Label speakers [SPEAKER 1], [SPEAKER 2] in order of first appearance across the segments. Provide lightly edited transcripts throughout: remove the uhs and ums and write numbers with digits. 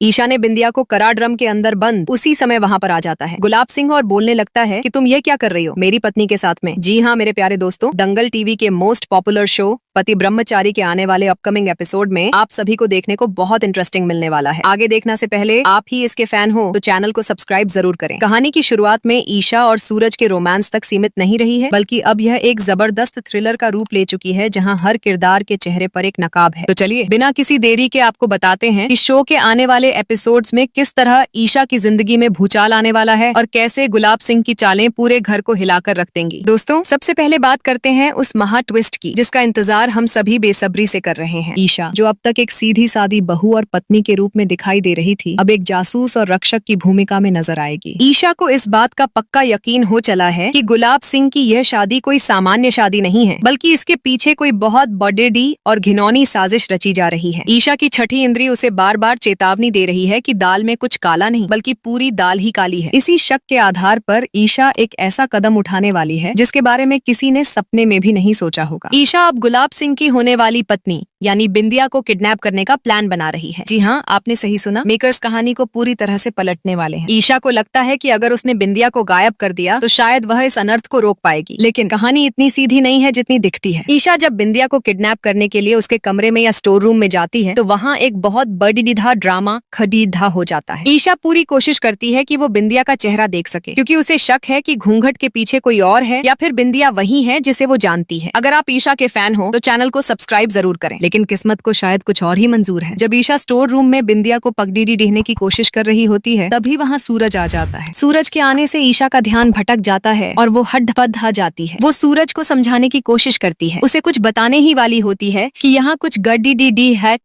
[SPEAKER 1] ईशा ने बिंदिया को करा ड्रम के अंदर बंद उसी समय वहाँ पर आ जाता है गुलाब सिंह और बोलने लगता है कि तुम ये क्या कर रही हो मेरी पत्नी के साथ में। जी हाँ मेरे प्यारे दोस्तों, दंगल टीवी के मोस्ट पॉपुलर शो पति ब्रह्मचारी के आने वाले अपकमिंग एपिसोड में आप सभी को देखने को बहुत इंटरेस्टिंग मिलने वाला है। आगे देखने से पहले आप ही इसके फैन हो तो चैनल को सब्सक्राइब जरूर करें। कहानी की शुरुआत में ईशा और सूरज के रोमांस तक सीमित नहीं रही है, बल्कि अब यह एक जबरदस्त थ्रिलर का रूप ले चुकी है, जहां हर किरदार के चेहरे पर एक नकाब है। तो चलिए बिना किसी देरी के आपको बताते हैं कि शो के आने वाले एपिसोड्स में किस तरह ईशा की जिंदगी में भूचाल आने वाला है और कैसे गुलाब सिंह की चालें पूरे घर को हिलाकर रख देंगी। दोस्तों सबसे पहले बात करते हैं उस महा ट्विस्ट की जिसका इंतजार हम सभी बेसब्री से कर रहे हैं। ईशा जो अब तक एक सीधी सादी बहू और पत्नी के रूप में दिखाई दे रही थी, अब एक जासूस और रक्षक की भूमिका में नजर आएगी। ईशा को इस बात का पक्का यकीन हो चला है कि गुलाब सिंह की यह शादी कोई सामान्य शादी नहीं है, बल्कि इसके पीछे कोई बहुत बड़ी और घिनौनी साजिश रची जा रही है। ईशा की छठी इंद्री उसे बार बार चेतावनी दे रही है कि दाल में कुछ काला नहीं बल्कि पूरी दाल ही काली है। इसी शक के आधार पर ईशा एक ऐसा कदम उठाने वाली है जिसके बारे में किसी ने सपने में भी नहीं सोचा होगा। ईशा अब गुलाब सिंह की होने वाली पत्नी यानी बिंदिया को किडनैप करने का प्लान बना रही है। जी हाँ आपने सही सुना, मेकर्स कहानी को पूरी तरह से पलटने वाले हैं। ईशा को लगता है कि अगर उसने बिंदिया को गायब कर दिया तो शायद वह इस अनर्थ को रोक पाएगी, लेकिन कहानी इतनी सीधी नहीं है जितनी दिखती है। ईशा जब बिंदिया को किडनैप करने के लिए उसके कमरे में या स्टोर रूम में जाती है तो वहाँ एक बहुत बड़ीधा ड्रामा खड़ीधा हो जाता है। ईशा पूरी कोशिश करती है कि वो बिंदिया का चेहरा देख सके, क्योंकि उसे शक है कि घूंघट के पीछे कोई और है या फिर बिंदिया वही है जिसे वो जानती है। अगर आप ईशा के फैन हो तो चैनल को सब्सक्राइब जरूर करें, लेकिन किस्मत को शायद कुछ और ही मंजूर है। जब ईशा स्टोर रूम में बिंदिया को पगडीडी ढीने की कोशिश कर रही होती है तभी वहाँ सूरज आ जाता है। सूरज के आने से ईशा का ध्यान भटक जाता है और वो हड्ड आ जाती है। वो सूरज को समझाने की कोशिश करती है, उसे कुछ बताने ही वाली होती है कि यहाँ कुछ गड्डी डी है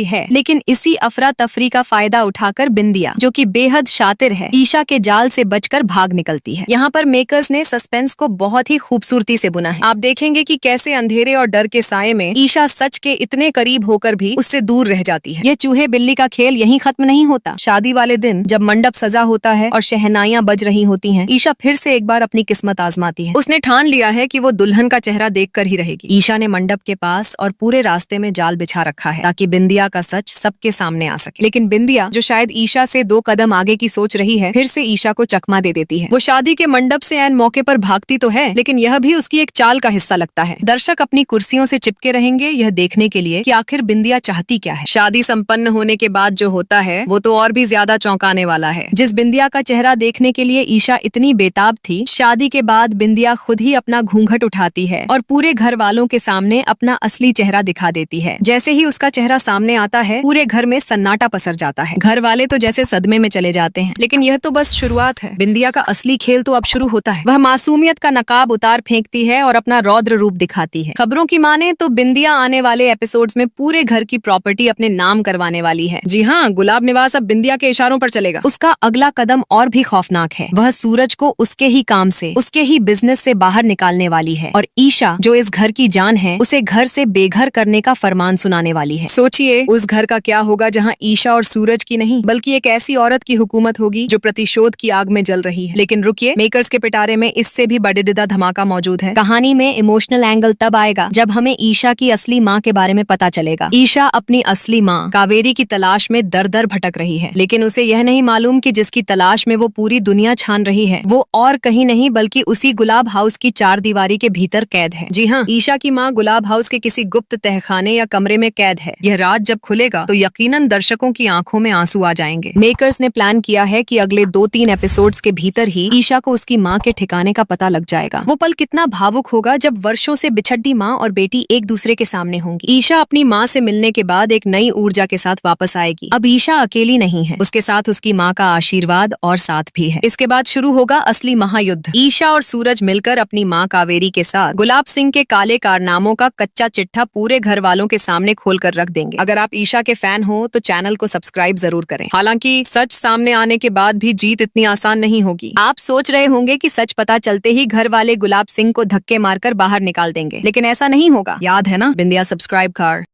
[SPEAKER 1] है, लेकिन इसी अफरा तफरी का फायदा उठाकर बिंदिया जो कि बेहद शातिर है ईशा के जाल से बचकर भाग निकलती है। यहाँ पर मेकर्स ने सस्पेंस को बहुत ही खूबसूरती से बुना है। आप देखेंगे कि कैसे अंधेरे और डर के साये में ईशा सच के इतने करीब होकर भी उससे दूर रह जाती है। यह चूहे बिल्ली का खेल यहीं खत्म नहीं होता। शादी वाले दिन जब मंडप सजा होता है और शहनाइयां बज रही होती हैं, ईशा फिर से एक बार अपनी किस्मत आजमाती है। उसने ठान लिया है कि वो दुल्हन का चेहरा देखकर ही रहेगी। ईशा ने मंडप के पास और पूरे रास्ते में जाल बिछा रखा है ताकि बिंदिया का सच सबके सामने आ सके, लेकिन बिंदिया जो शायद ईशा से 2 कदम आगे की सोच रही है फिर से ईशा को चकमा दे देती है। वो शादी के मंडप से ऐन मौके पर भागती तो है, लेकिन यह भी उसकी एक चाल का हिस्सा लगता है। दर्शक अपनी कुर्सियों से चिपके रहेंगे यह देखने के लिए कि आखिर बिंदिया चाहती क्या है। शादी संपन्न होने के बाद जो होता है वो तो और भी ज्यादा चौंकाने वाला है। जिस बिंदिया का चेहरा देखने के लिए ईशा इतनी बेताब थी, शादी के बाद बिंदिया खुद ही अपना घूंघट उठाती है और पूरे घर वालों के सामने अपना असली चेहरा दिखा देती है। जैसे ही उसका चेहरा सामने आता है पूरे घर में सन्नाटा पसर जाता है। घर वाले तो जैसे सदमे में चले जाते हैं, लेकिन यह तो बस शुरुआत है। बिंदिया का असली खेल तो अब शुरू होता है। वह मासूमियत का नकाब उतार फेंकती है और अपना रौद्र रूप दिखाती है। खबरों की माने तो बिंदिया आने वाले एपिसोड्स में पूरे घर की प्रॉपर्टी अपने नाम करवाने वाली है। जी हाँ, गुलाब निवास अब बिंदिया के इशारों पर चलेगा। उसका अगला कदम और भी खौफनाक है। वह सूरज को उसके ही काम से, उसके ही बिजनेस से बाहर निकालने वाली है और ईशा जो इस घर की जान है उसे घर से बेघर करने का फरमान सुनाने वाली है। सोचिए उस घर का क्या होगा जहाँ ईशा और सूरज की नहीं बल्कि एक ऐसी औरत की हुकूमत होगी जो प्रतिशोध की आग में जल रही है। लेकिन रुकिए, मेकर्स के पिटारे में इससे भी बड़ेदिदा धमाका मौजूद है। कहानी में इमोशनल एंगल तब आएगा जब हमें ईशा की असली माँ के बारे में पता चलेगा। ईशा अपनी असली माँ कावेरी की तलाश में दर दर भटक रही है, लेकिन उसे यह नहीं मालूम कि जिसकी तलाश में वो पूरी दुनिया छान रही है वो और कहीं नहीं बल्कि उसी गुलाब हाउस की 4 दीवारी के भीतर कैद है। जी हाँ, ईशा की माँ गुलाब हाउस के किसी गुप्त तहखाने या कमरे में कैद है। यह राज जब खुलेगा तो यकीनन दर्शकों की आंखों में आंसू आ जाएंगे। मेकर्स ने प्लान किया है कि अगले 2-3 एपिसोड्स के भीतर ही ईशा को उसकी माँ के ठिकाने का पता लग जाएगा। वो पल कितना भावुक होगा जब वर्षों से बिछड़ी माँ और बेटी एक दूसरे के सामने होंगी। ईशा अपनी माँ से मिलने के बाद एक नई ऊर्जा के साथ वापस आएगी। अब ईशा अकेली नहीं है, उसके साथ उसकी माँ का आशीर्वाद और साथ भी है। इसके बाद शुरू होगा असली महायुद्ध। ईशा और सूरज मिलकर अपनी माँ कावेरी के साथ गुलाब सिंह के काले कारनामों का कच्चा चिट्ठा पूरे घर वालों के सामने खोल कर रख देंगे। अगर आप ईशा के फैन हो तो चैनल को सब्सक्राइब जरूर करें। हालांकि सच सामने आने के बाद भी जीत इतनी आसान नहीं होगी। आप सोच रहे होंगे कि सच पता चलते ही घर वाले गुलाब सिंह को धक्के मारकर बाहर निकाल देंगे, लेकिन ऐसा नहीं होगा। याद है ना, बिंदिया सब्सक्राइब कर।